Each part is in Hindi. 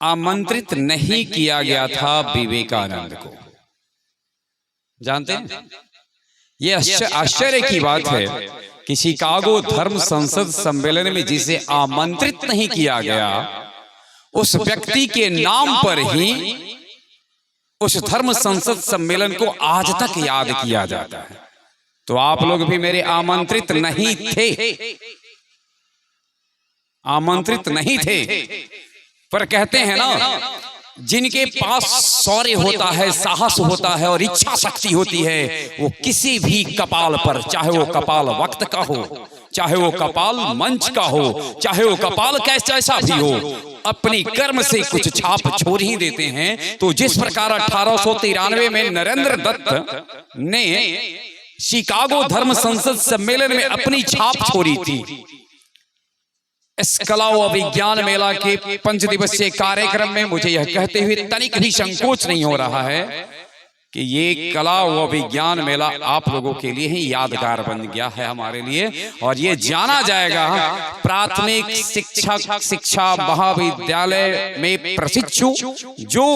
आमंत्रित नहीं किया गया था विवेकानंद को। जानते हैं, ये आश्चर्य की बात है कि शिकागो धर्म संसद सम्मेलन में जिसे आमंत्रित नहीं किया गया, उस व्यक्ति के नाम पर ही उस धर्म संसद सम्मेलन को आज तक याद किया जाता है। तो आप लोग भी मेरे आमंत्रित नहीं थे, आमंत्रित नहीं थे, पर कहते हैं ना, जिनके पास शौर्य होता है, साहस होता है और इच्छा शक्ति होती है, वो किसी भी कपाल पर, चाहे वो कपाल वक्त का हो, चाहे वो कपाल मंच का हो, चाहे वो कपाल कैसा भी हो, अपनी कर्म से कुछ छाप छोड़ ही देते हैं। तो जिस प्रकार 1893 में नरेंद्र दत्त ने शिकागो धर्म संसद सम्मेलन में अपनी छाप छोड़ी थी, इस कला व विज्ञान मेला के 5 दिवसीय कार्यक्रम में मुझे यह कहते हुए तनिक भी संकोच नहीं हो रहा है कि ये कला व विज्ञान मेला आप लोगों के लिए ही यादगार बन गया है, हमारे लिए। और ये जाना जाएगा प्राथमिक शिक्षा महाविद्यालय में प्रशिक्षु जो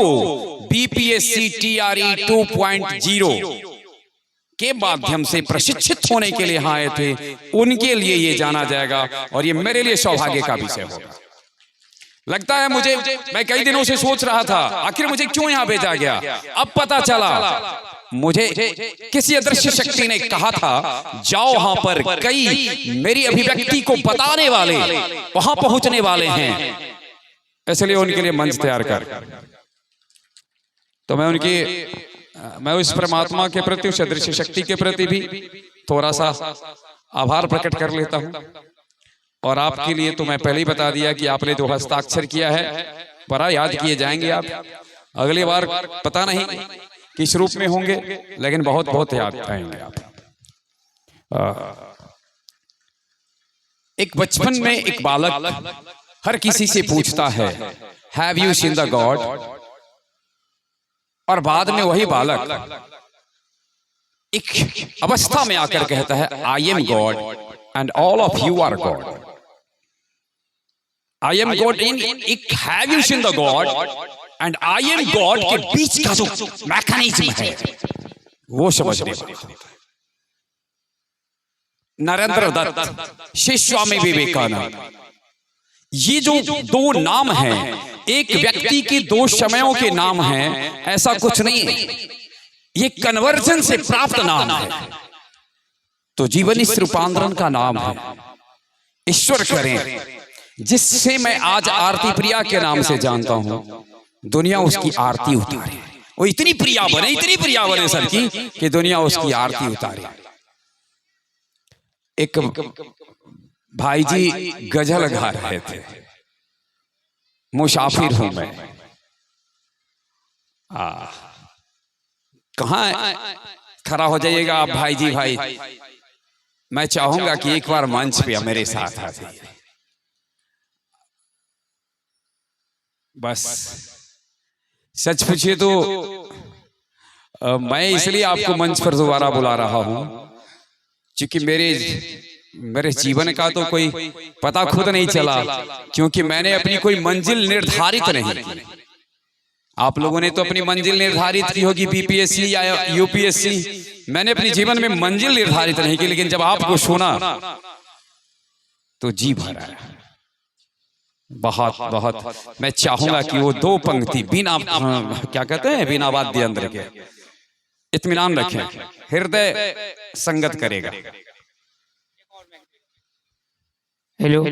बीपीएससी टीआरई 2.0 के माध्यम से प्रशिक्षित होने के लिए यहाँ आए थे, उनके लिए ये जाना जाएगा। और ये मेरे लिए सौभाग्य का विषय होगा। लगता है मुझे, मैं कई दिनों से सोच रहा था आखिर मुझे क्यों यहाँ भेजा गया। अब पता चला, मुझे किसी अदृश्य शक्ति ने कहा था जाओ, वहां पर कई मेरी अभिव्यक्ति को बताने वाले वहां पहुंचने वाले हैं, इसलिए उनके लिए मंच तैयार कर। तो मैं उस परमात्मा के प्रति, उस अदृश्य शक्ति के प्रति भी थोड़ा सा आभार प्रकट कर लेता हूं। और आपके लिए तो मैं पहले ही बता दिया कि आपने जो हस्ताक्षर किया है बड़ा याद किए जाएंगे आप। अगली बार पता नहीं किस रूप में होंगे, लेकिन बहुत बहुत याद आएंगे आप। एक बचपन में एक बालक हर किसी से पूछता है have you seen the God, और बाद में वही बालक एक अवस्था में आकर कहता है I am God and all of you are God. I am God in एक have you seen the God and I am God के बीच का जो मैकेनिज्म है वो समझने वाला। नरेंद्र दत्त, श्री स्वामी विवेकानंद, ये जो दो नाम हैं, एक व्यक्ति के दो समयों के नाम हैं, ऐसा कुछ नहीं है, ये कन्वर्जन से प्राप्त नाम है। तो जीवन इस रूपांतरण का नाम है। ईश्वर करें जिससे मैं आज आरती प्रिया के नाम से जानता हूं, दुनिया उसकी आरती उतारे। वो इतनी प्रिया बने सर की कि दुनिया उसकी आरती उतारे। एक भाई जी गजल गा रहे थे, मुसाफिर हूं मैं। कहां खड़ा हो जाइएगा आप भाई जी, भाई मैं चाहूंगा कि एक बार मंच पे मेरे साथ आ जाइए। बस सच पूछिए तो मैं इसलिए आपको मंच पर दोबारा बुला रहा हूं क्योंकि मेरे जीवन का तो कोई पता खुद नहीं चला, क्योंकि मैंने अपनी कोई मंजिल निर्धारित नहीं की। आप लोगों ने तो अपनी मंजिल निर्धारित की होगी, बीपीएससी या यूपीएससी। मैंने अपने जीवन में मंजिल निर्धारित नहीं की, लेकिन जब आपको सुना तो जी भरा। बहुत बहुत मैं चाहूंगा कि वो दो पंक्ति बिना क्या कहते हैं, बिना वाद्य यंत्र के इत्मीनान रखें, हृदय संगत करेगा। हेलो,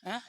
हाँ?